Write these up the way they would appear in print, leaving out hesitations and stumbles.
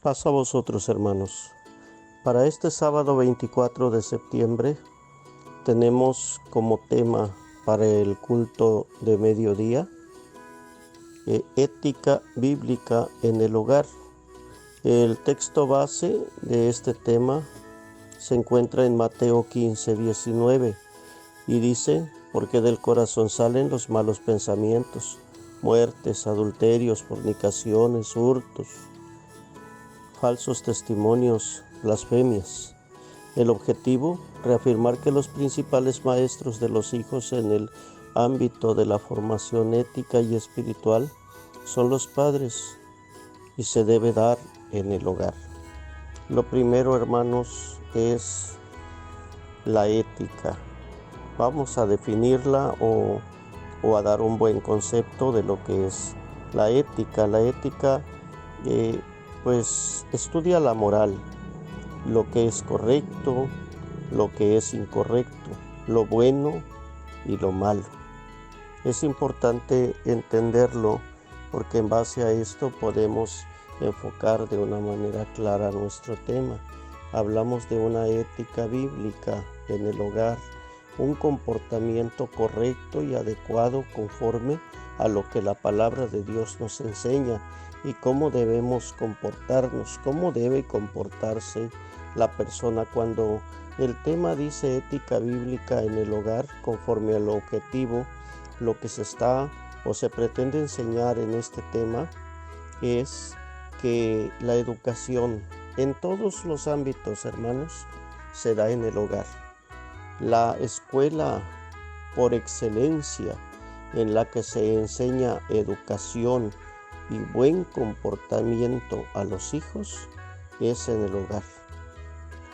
Paz a vosotros, hermanos. Para este sábado 24 de septiembre tenemos como tema para el culto de mediodía ética bíblica en el hogar. El texto base de este tema se encuentra en Mateo 15:19 y dice: porque del corazón salen los malos pensamientos, muertes, adulterios, fornicaciones, hurtos, falsos testimonios, blasfemias. El objetivo, reafirmar que los principales maestros de los hijos en el ámbito de la formación ética y espiritual son los padres y se debe dar en el hogar. Lo primero, hermanos, es la ética. Vamos a definirla o a dar un buen concepto de lo que es la ética. La ética pues estudia la moral, lo que es correcto, lo que es incorrecto, lo bueno y lo malo. Es importante entenderlo porque en base a esto podemos enfocar de una manera clara nuestro tema. Hablamos de una ética bíblica en el hogar, un comportamiento correcto y adecuado conforme a lo que la palabra de Dios nos enseña y cómo debemos comportarnos, cómo debe comportarse la persona. Cuando el tema dice ética bíblica en el hogar, conforme al objetivo, lo que se está o se pretende enseñar en este tema es que la educación en todos los ámbitos, hermanos, se da en el hogar. La escuela por excelencia en la que se enseña educación y buen comportamiento a los hijos es en el hogar.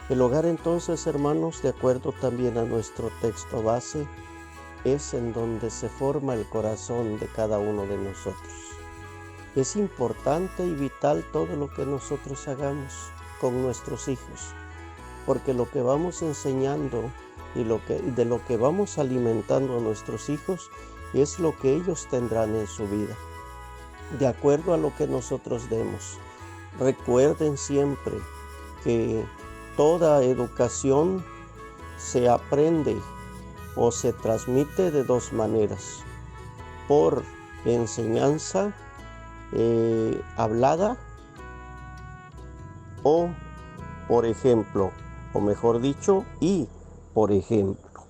El hogar, entonces, hermanos, de acuerdo también a nuestro texto base, es en donde se forma el corazón de cada uno de nosotros. Es importante y vital todo lo que nosotros hagamos con nuestros hijos, porque lo que vamos enseñando y de lo que vamos alimentando a nuestros hijos es lo que ellos tendrán en su vida, de acuerdo a lo que nosotros demos. Recuerden siempre que toda educación se aprende o se transmite de dos maneras: por enseñanza hablada o por ejemplo, o mejor dicho, y por ejemplo.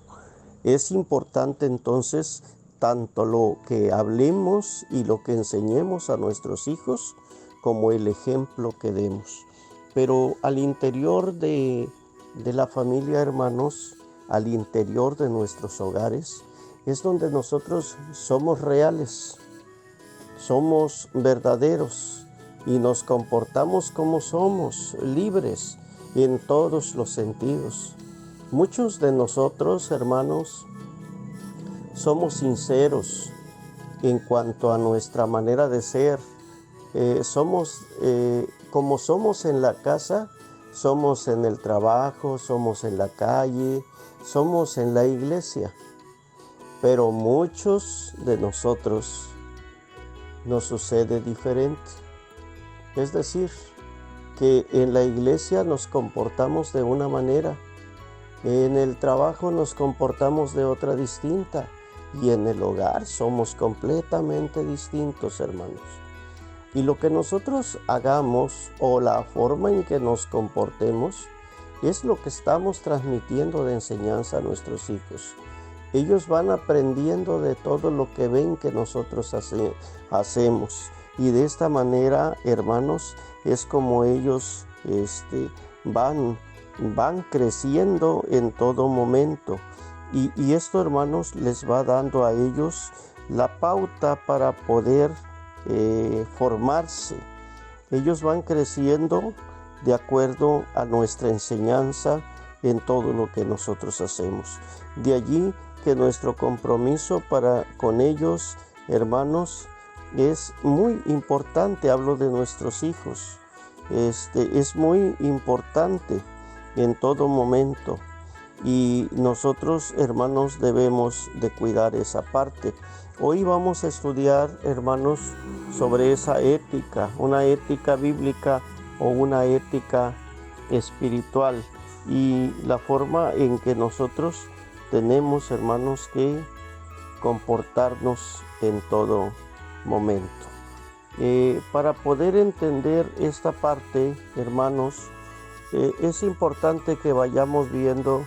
Es importante entonces tanto lo que hablemos y lo que enseñemos a nuestros hijos como el ejemplo que demos. Pero al interior de la familia, hermanos, al interior de nuestros hogares, es donde nosotros somos reales, somos verdaderos y nos comportamos como somos, libres en todos los sentidos. Muchos de nosotros, hermanos, somos sinceros en cuanto a nuestra manera de ser. Somos como somos en la casa, somos en el trabajo, somos en la calle, somos en la iglesia. Pero muchos de nosotros nos sucede diferente. Es decir, que en la iglesia nos comportamos de una manera, en el trabajo nos comportamos de otra distinta y en el hogar somos completamente distintos, hermanos. Y lo que nosotros hagamos o la forma en que nos comportemos es lo que estamos transmitiendo de enseñanza a nuestros hijos. Ellos van aprendiendo de todo lo que ven que nosotros hacemos. Y de esta manera, hermanos, es como ellos van creciendo en todo momento. Y esto, hermanos, les va dando a ellos la pauta para poder formarse. Ellos van creciendo de acuerdo a nuestra enseñanza en todo lo que nosotros hacemos. De allí que nuestro compromiso con ellos, hermanos, es muy importante. Hablo de nuestros hijos. Es muy importante en todo momento. Y nosotros, hermanos, debemos de cuidar esa parte. Hoy vamos a estudiar, hermanos, sobre esa ética, una ética bíblica o una ética espiritual y la forma en que nosotros tenemos, hermanos, que comportarnos en todo momento. Para poder entender esta parte, hermanos, es importante que vayamos viendo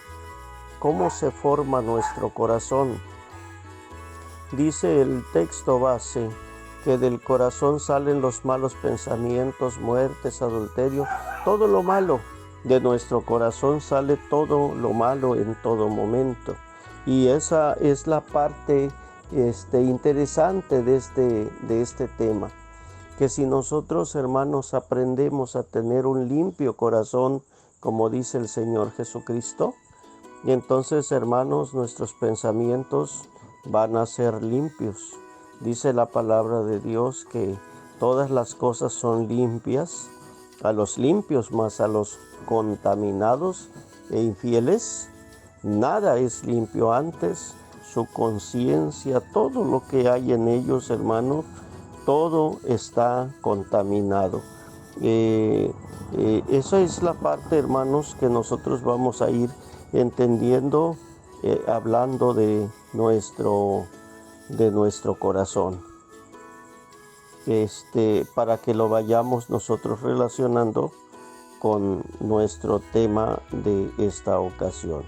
cómo se forma nuestro corazón. Dice el texto base que del corazón salen los malos pensamientos, muertes, adulterio, todo lo malo. De nuestro corazón sale todo lo malo en todo momento. Y esa es la parte interesante de este tema. Que si nosotros, hermanos, aprendemos a tener un limpio corazón, como dice el Señor Jesucristo, y entonces, hermanos, nuestros pensamientos van a ser limpios. Dice la palabra de Dios que todas las cosas son limpias a los limpios, mas a los contaminados e infieles, nada es limpio. Antes su conciencia, todo lo que hay en ellos, hermanos, todo está contaminado. Esa es la parte, hermanos, que nosotros vamos a ir entendiendo, hablando de nuestro corazón. Para que lo vayamos nosotros relacionando con nuestro tema de esta ocasión.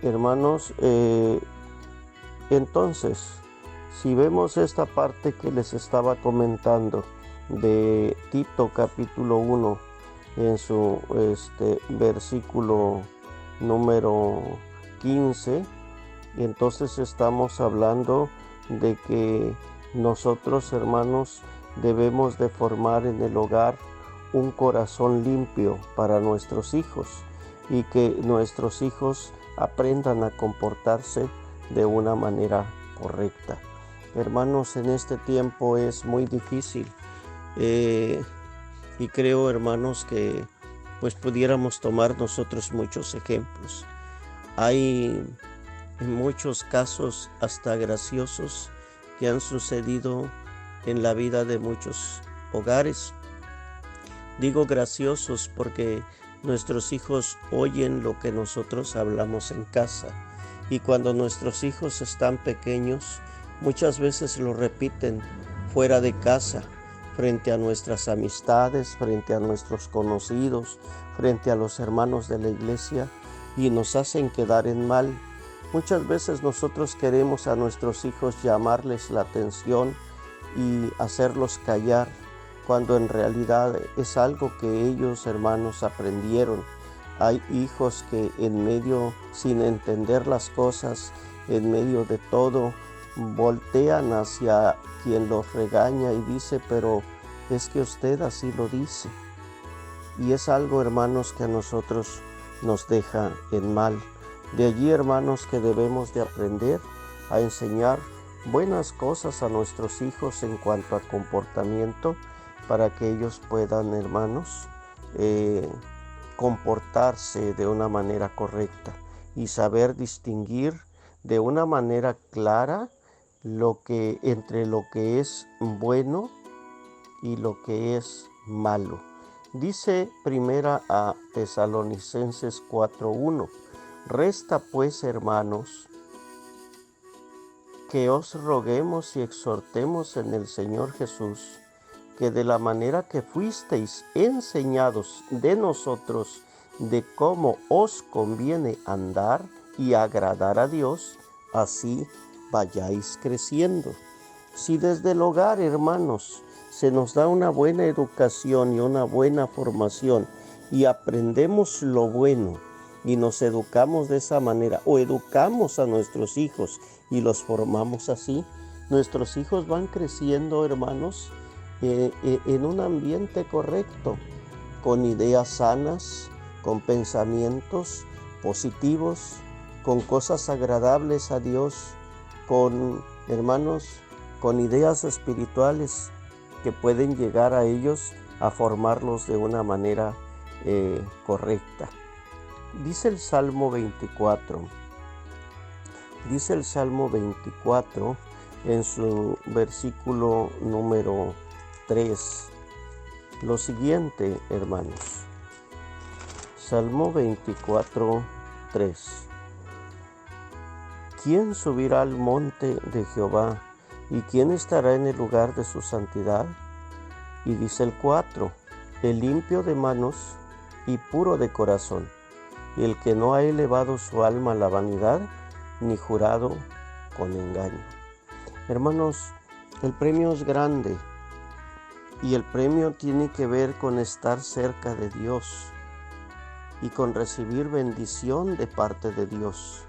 Hermanos, entonces, si vemos esta parte que les estaba comentando de Tito capítulo 1 en su versículo número 15, entonces estamos hablando de que nosotros, hermanos, debemos de formar en el hogar un corazón limpio para nuestros hijos y que nuestros hijos aprendan a comportarse de una manera correcta. Hermanos, en este tiempo es muy difícil y creo, hermanos, que pues pudiéramos tomar nosotros muchos ejemplos. Hay muchos casos hasta graciosos que han sucedido en la vida de muchos hogares. Digo graciosos porque nuestros hijos oyen lo que nosotros hablamos en casa y cuando nuestros hijos están pequeños muchas veces lo repiten fuera de casa, frente a nuestras amistades, frente a nuestros conocidos, frente a los hermanos de la iglesia y nos hacen quedar en mal. Muchas veces nosotros queremos a nuestros hijos llamarles la atención y hacerlos callar, cuando en realidad es algo que ellos, hermanos, aprendieron. Hay hijos que en medio, sin entender las cosas, en medio de todo, voltean hacia quien los regaña y dice, pero es que usted así lo dice. Y es algo, hermanos, que a nosotros nos deja en mal. De allí, hermanos, que debemos de aprender a enseñar buenas cosas a nuestros hijos en cuanto a comportamiento, para que ellos puedan, hermanos, comportarse de una manera correcta y saber distinguir de una manera clara entre lo que es bueno y lo que es malo. Dice primera a Tesalonicenses 4:1, resta pues, hermanos, que os roguemos y exhortemos en el Señor Jesús, que de la manera que fuisteis enseñados de nosotros de cómo os conviene andar y agradar a Dios, así vayáis creciendo. Si desde el hogar, hermanos, se nos da una buena educación y una buena formación y aprendemos lo bueno y nos educamos de esa manera o educamos a nuestros hijos y los formamos así, nuestros hijos van creciendo, hermanos, en un ambiente correcto, con ideas sanas, con pensamientos positivos, con cosas agradables a Dios, hermanos, con ideas espirituales que pueden llegar a ellos a formarlos de una manera correcta. Dice el Salmo 24, en su versículo número 3, lo siguiente, hermanos. Salmo 24, 3. ¿Quién subirá al monte de Jehová? ¿Y quién estará en el lugar de su santidad? Y dice el 4, el limpio de manos y puro de corazón, y el que no ha elevado su alma a la vanidad, ni jurado con engaño. Hermanos, el premio es grande, y el premio tiene que ver con estar cerca de Dios y con recibir bendición de parte de Dios.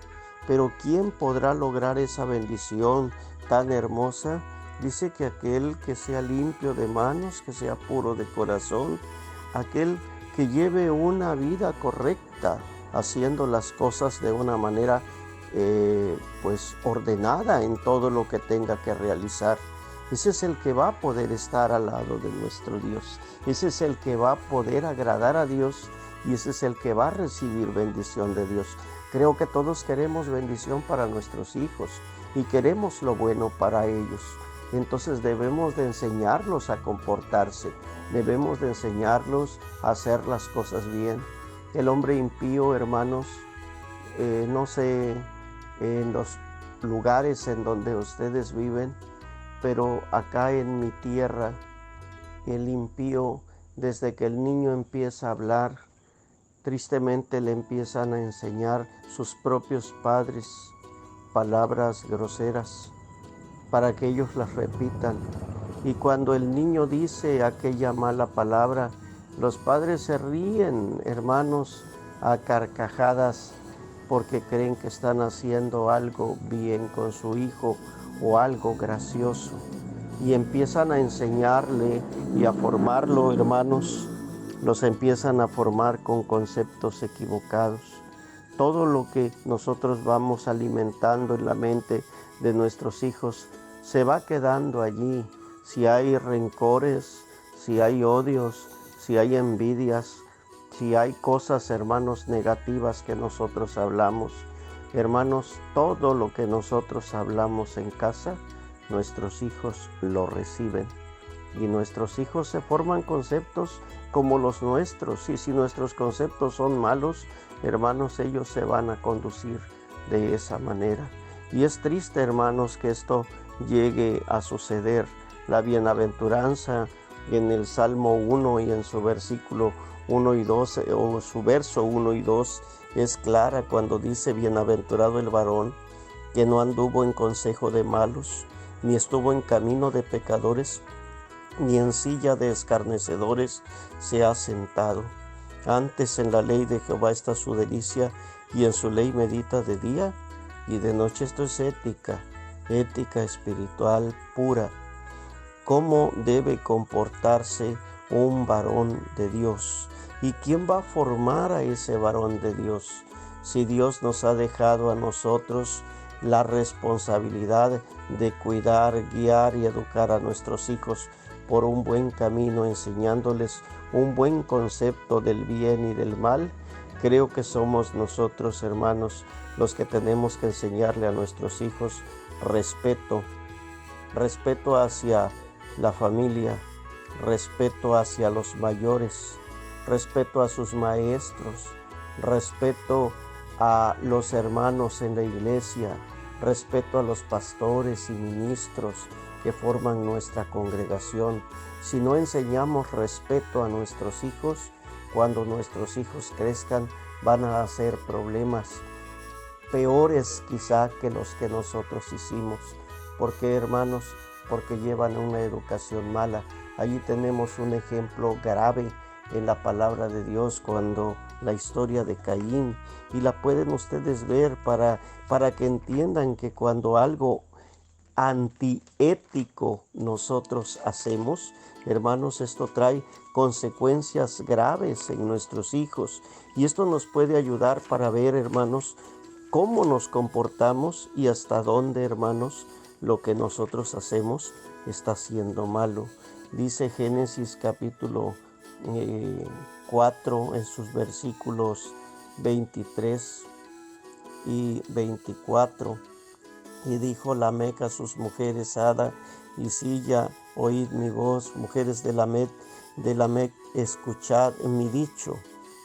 Pero ¿quién podrá lograr esa bendición tan hermosa? Dice que aquel que sea limpio de manos, que sea puro de corazón, aquel que lleve una vida correcta, haciendo las cosas de una manera ordenada en todo lo que tenga que realizar. Ese es el que va a poder estar al lado de nuestro Dios. Ese es el que va a poder agradar a Dios y ese es el que va a recibir bendición de Dios. Creo que todos queremos bendición para nuestros hijos y queremos lo bueno para ellos. Entonces debemos de enseñarlos a comportarse, debemos de enseñarlos a hacer las cosas bien. El hombre impío, hermanos, no sé en los lugares en donde ustedes viven, pero acá en mi tierra, el impío, desde que el niño empieza a hablar, tristemente le empiezan a enseñar sus propios padres palabras groseras para que ellos las repitan. Y cuando el niño dice aquella mala palabra, los padres se ríen, hermanos, a carcajadas, porque creen que están haciendo algo bien con su hijo o algo gracioso. Y empiezan a enseñarle y a formarlo, hermanos, los empiezan a formar con conceptos equivocados. Todo lo que nosotros vamos alimentando en la mente de nuestros hijos se va quedando allí. Si hay rencores, si hay odios, si hay envidias, si hay cosas, hermanos, negativas que nosotros hablamos. Hermanos, todo lo que nosotros hablamos en casa, nuestros hijos lo reciben. Y nuestros hijos se forman conceptos como los nuestros. Y si nuestros conceptos son malos, hermanos, ellos se van a conducir de esa manera. Y es triste, hermanos, que esto llegue a suceder. La bienaventuranza en el Salmo 1 y en su versículo 1 y 2, o su verso 1 y 2, es clara cuando dice: bienaventurado el varón que no anduvo en consejo de malos, ni estuvo en camino de pecadores, ni en silla de escarnecedores se ha sentado. Antes en la ley de Jehová está su delicia, y en su ley medita de día y de noche. Esto es ética espiritual pura. ¿Cómo debe comportarse un varón de Dios? ¿Y quién va a formar a ese varón de Dios? Si Dios nos ha dejado a nosotros la responsabilidad de cuidar, guiar y educar a nuestros hijos por un buen camino, enseñándoles un buen concepto del bien y del mal, creo que somos nosotros, hermanos, los que tenemos que enseñarle a nuestros hijos respeto hacia la familia, respeto hacia los mayores, respeto a sus maestros, respeto a los hermanos en la iglesia, respeto a los pastores y ministros que forman nuestra congregación. Si no enseñamos respeto a nuestros hijos, cuando nuestros hijos crezcan van a hacer problemas peores quizá que los que nosotros hicimos. ¿Por qué, hermanos? Porque llevan una educación mala. Allí tenemos un ejemplo grave en la palabra de Dios, cuando la historia de Caín, y la pueden ustedes ver para que entiendan que cuando algo antiético nosotros hacemos, hermanos, esto trae consecuencias graves en nuestros hijos, y esto nos puede ayudar para ver, hermanos, cómo nos comportamos y hasta dónde, hermanos, lo que nosotros hacemos está siendo malo. Dice Génesis capítulo 4 en sus versículos 23 y 24. Y dijo Lamec a sus mujeres, Ada y Silla: oíd mi voz, mujeres de Lamec, de Lamec, escuchad mi dicho,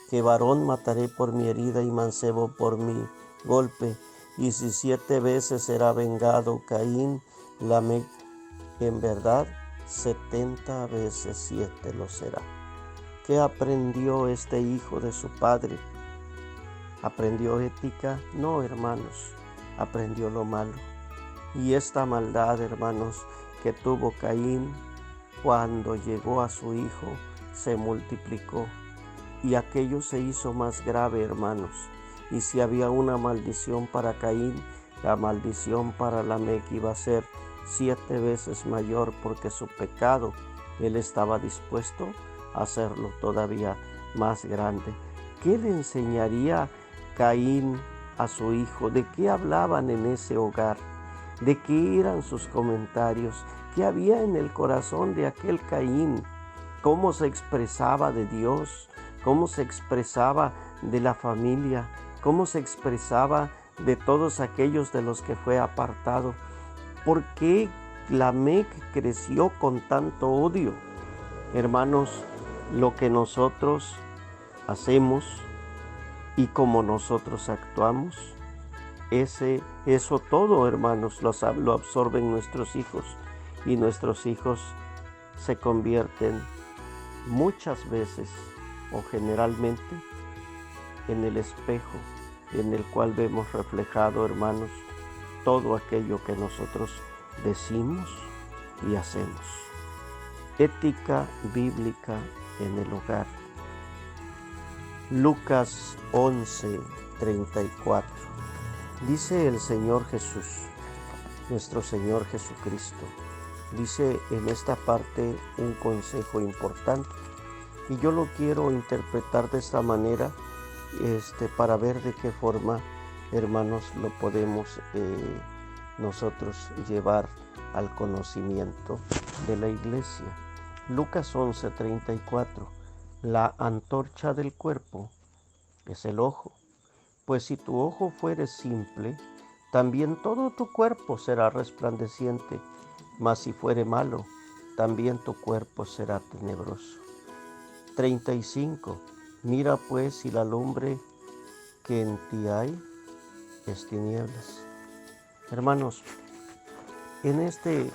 que varón mataré por mi herida y mancebo por mi golpe. Y si 7 veces será vengado Caín, Lamec en verdad 70 veces 7 lo será. ¿Qué aprendió este hijo de su padre? ¿Aprendió ética? No, hermanos, aprendió lo malo. Y esta maldad, hermanos, que tuvo Caín cuando llegó a su hijo, se multiplicó. Y aquello se hizo más grave, hermanos. Y si había una maldición para Caín, la maldición para Lamec iba a ser 7 veces mayor, porque su pecado, él estaba dispuesto a hacerlo todavía más grande. ¿Qué le enseñaría Caín a su hijo? ¿De qué hablaban en ese hogar? ¿De qué eran sus comentarios? ¿Qué había en el corazón de aquel Caín? ¿Cómo se expresaba de Dios? ¿Cómo se expresaba de la familia? ¿Cómo se expresaba de todos aquellos de los que fue apartado? ¿Por qué Lamec creció con tanto odio? Hermanos, lo que nosotros hacemos y como nosotros actuamos, eso todo, hermanos, lo absorben nuestros hijos, y nuestros hijos se convierten muchas veces o generalmente en el espejo en el cual vemos reflejado, hermanos, todo aquello que nosotros decimos y hacemos. Ética bíblica en el hogar. Lucas 11:34. Dice el Señor Jesús, nuestro Señor Jesucristo, dice en esta parte un consejo importante, y yo lo quiero interpretar de esta manera, para ver de qué forma, hermanos, lo podemos nosotros llevar al conocimiento de la iglesia. Lucas 11:34. La antorcha del cuerpo es el ojo. Pues si tu ojo fuere simple, también todo tu cuerpo será resplandeciente. Mas si fuere malo, también tu cuerpo será tenebroso. 35. Mira pues si la lumbre que en ti hay es tinieblas. Hermanos, en este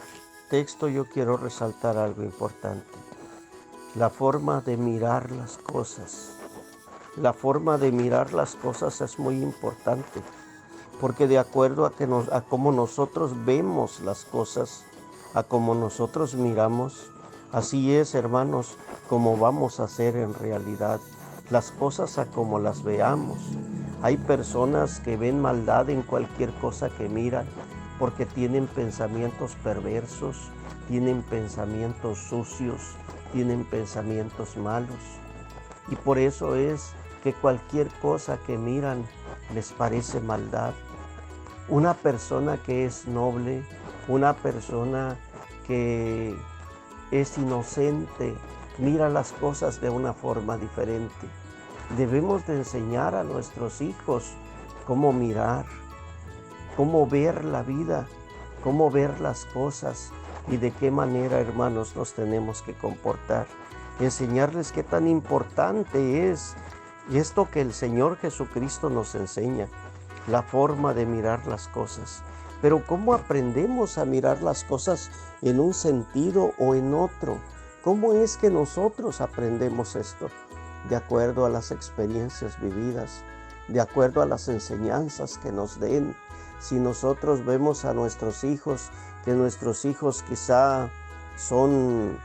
texto yo quiero resaltar algo importante. La forma de mirar las cosas. La forma de mirar las cosas es muy importante, porque de acuerdo a cómo nosotros vemos las cosas, a cómo nosotros miramos, así es, hermanos, como vamos a hacer en realidad las cosas a como las veamos. Hay personas que ven maldad en cualquier cosa que miran, porque tienen pensamientos perversos, tienen pensamientos sucios, tienen pensamientos malos. Y por eso es que cualquier cosa que miran les parece maldad. Una persona que es noble, una persona que es inocente, mira las cosas de una forma diferente. Debemos de enseñar a nuestros hijos cómo mirar, cómo ver la vida, cómo ver las cosas y de qué manera, hermanos, nos tenemos que comportar. Enseñarles qué tan importante es esto que el Señor Jesucristo nos enseña, la forma de mirar las cosas. Pero ¿cómo aprendemos a mirar las cosas en un sentido o en otro? ¿Cómo es que nosotros aprendemos esto? De acuerdo a las experiencias vividas, de acuerdo a las enseñanzas que nos den. Si nosotros vemos a nuestros hijos, que nuestros hijos quizá son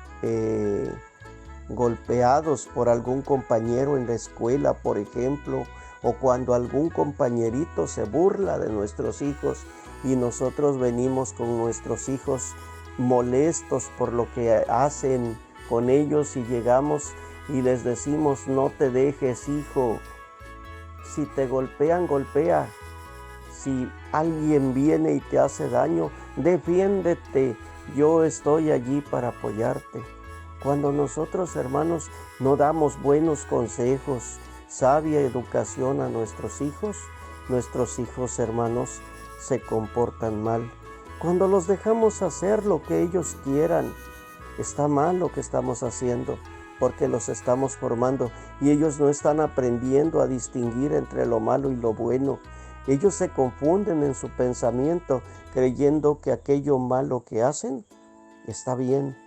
golpeados por algún compañero en la escuela, por ejemplo, o cuando algún compañerito se burla de nuestros hijos y nosotros venimos con nuestros hijos molestos por lo que hacen con ellos y llegamos y les decimos: no te dejes, hijo, si te golpean, golpea. Si alguien viene y te hace daño, defiéndete, yo estoy allí para apoyarte. Cuando nosotros, hermanos, no damos buenos consejos, sabia educación a nuestros hijos, hermanos, se comportan mal. Cuando los dejamos hacer lo que ellos quieran, está mal lo que estamos haciendo. porque los estamos formando y ellos no están aprendiendo a distinguir entre lo malo y lo bueno. Ellos se confunden en su pensamiento creyendo que aquello malo que hacen está bien.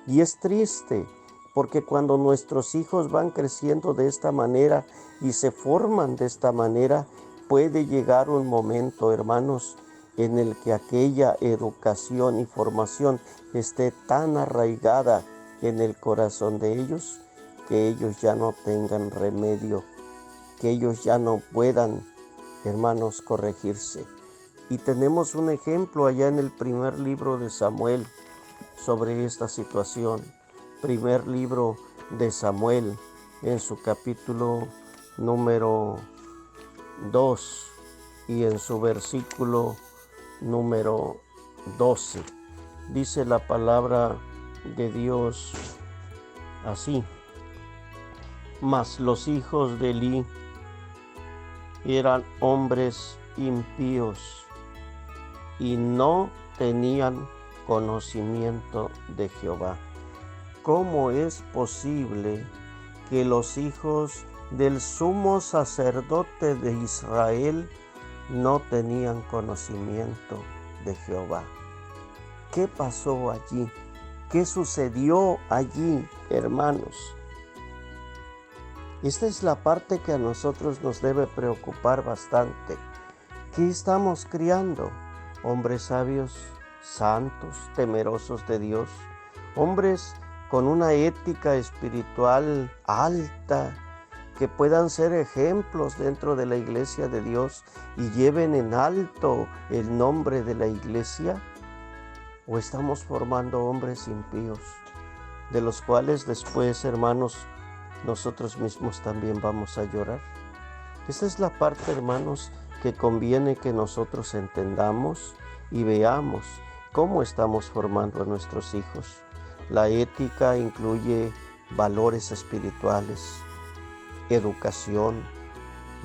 Y es triste porque cuando nuestros hijos van creciendo de esta manera y se forman de esta manera, puede llegar un momento, hermanos, en el que aquella educación y formación esté tan arraigada en el corazón de ellos que ellos ya no tengan remedio, que ellos ya no puedan, hermanos, corregirse. Y tenemos un ejemplo allá en el primer libro de Samuel sobre esta situación. Primer libro de Samuel, en su capítulo número 2 y en su versículo número 12. Dice la palabra de Dios así: mas los hijos de Elí eran hombres impíos y no tenían conocimiento de Jehová. ¿Cómo es posible que los hijos del sumo sacerdote de Israel no tenían conocimiento de Jehová? ¿Qué pasó allí? ¿Qué sucedió allí, hermanos? Esta es la parte que a nosotros nos debe preocupar bastante. ¿Qué estamos criando? Hombres sabios, santos, temerosos de Dios, hombres con una ética espiritual alta, que puedan ser ejemplos dentro de la iglesia de Dios y lleven en alto el nombre de la iglesia. ¿O estamos formando hombres impíos, de los cuales después, hermanos, nosotros mismos también vamos a llorar? Esta es la parte, hermanos, que conviene que nosotros entendamos y veamos cómo estamos formando a nuestros hijos. La ética incluye valores espirituales, educación.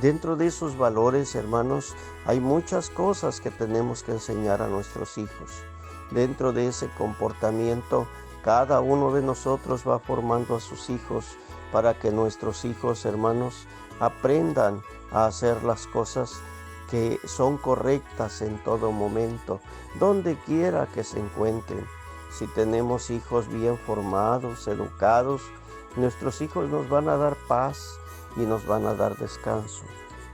Dentro de esos valores, hermanos, hay muchas cosas que tenemos que enseñar a nuestros hijos. Dentro de ese comportamiento, cada uno de nosotros va formando a sus hijos para que nuestros hijos, hermanos, aprendan a hacer las cosas que son correctas en todo momento, donde quiera que se encuentren. Si tenemos hijos bien formados, educados, nuestros hijos nos van a dar paz y nos van a dar descanso.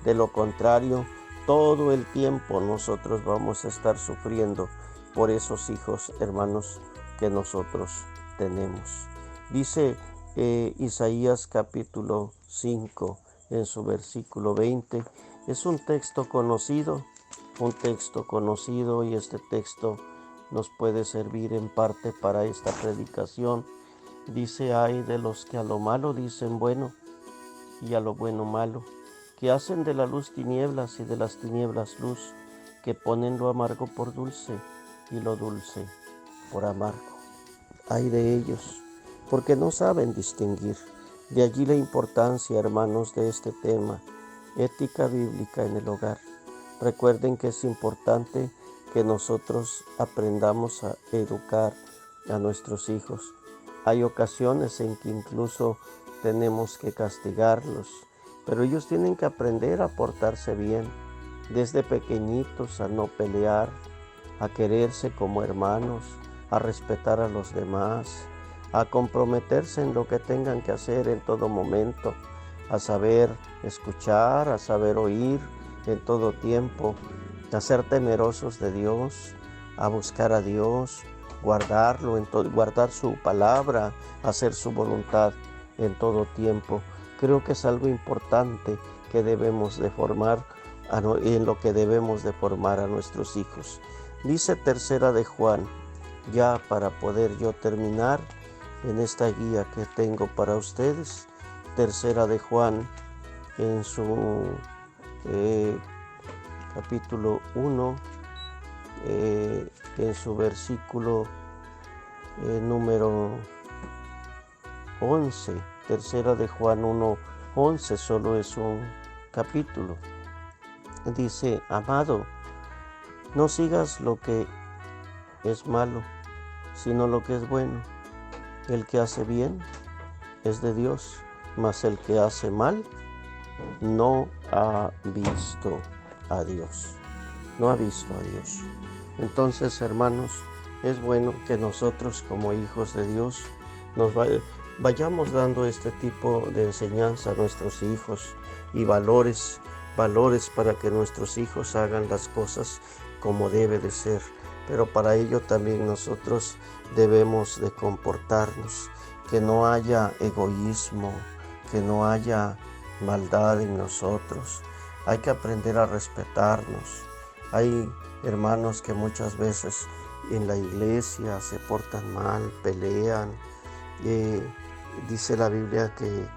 De lo contrario, todo el tiempo nosotros vamos a estar sufriendo por esos hijos, hermanos, que nosotros tenemos. Dice Isaías capítulo 5 en su versículo 20. Es un texto conocido y este texto nos puede servir en parte para esta predicación. Dice: ay de los que a lo malo dicen bueno y a lo bueno malo, que hacen de la luz tinieblas y de las tinieblas luz, que ponen lo amargo por dulce y lo dulce por amargo. Ay de ellos, porque no saben distinguir. De allí la importancia, hermanos, de este tema, ética bíblica en el hogar. Recuerden que es importante que nosotros aprendamos a educar a nuestros hijos. Hay ocasiones en que incluso tenemos que castigarlos, pero ellos tienen que aprender a portarse bien, desde pequeñitos, a no pelear, a quererse como hermanos, a respetar a los demás, a comprometerse en lo que tengan que hacer en todo momento, a saber escuchar, a saber oír en todo tiempo, a ser temerosos de Dios, a buscar a Dios, guardar su palabra, hacer su voluntad en todo tiempo. Creo que es algo importante que debemos de formar, en lo que debemos de formar a nuestros hijos. Dice Tercera de Juan, ya para poder yo terminar en esta guía que tengo para ustedes. Tercera de Juan, en su capítulo 1, en su versículo número 11. Tercera de Juan 1:11, solo es un capítulo. Dice: amado, no sigas lo que es malo, sino lo que es bueno. El que hace bien es de Dios, mas el que hace mal no ha visto a Dios. No ha visto a Dios. Entonces, hermanos, es bueno que nosotros como hijos de Dios nos vayamos dando este tipo de enseñanza a nuestros hijos y valores para que nuestros hijos hagan las cosas como debe de ser. Pero para ello también nosotros debemos de comportarnos, que no haya egoísmo, que no haya maldad en nosotros. Hay que aprender a respetarnos. Hay hermanos que muchas veces en la iglesia se portan mal, pelean. Dice la Biblia que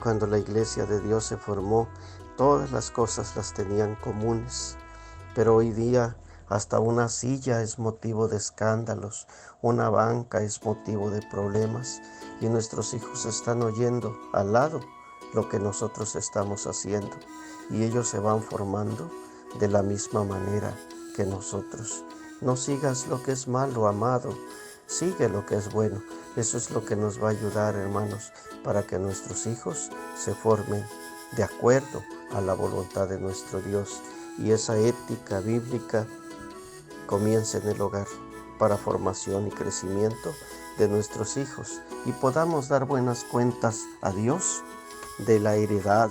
cuando la iglesia de Dios se formó, todas las cosas las tenían comunes. Pero hoy día hasta una silla es motivo de escándalos, una banca es motivo de problemas, y nuestros hijos están oyendo al lado lo que nosotros estamos haciendo, y ellos se van formando de la misma manera que nosotros. No sigas lo que es malo, amado, sigue lo que es bueno. Eso es lo que nos va a ayudar, hermanos, para que nuestros hijos se formen de acuerdo a la voluntad de nuestro Dios, y esa ética bíblica comience en el hogar para formación y crecimiento de nuestros hijos, y podamos dar buenas cuentas a Dios de la heredad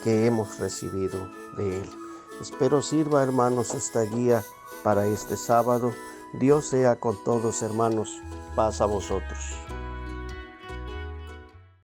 que hemos recibido de Él. Espero sirva, hermanos, esta guía para este sábado. Dios sea con todos, hermanos. Paz a vosotros.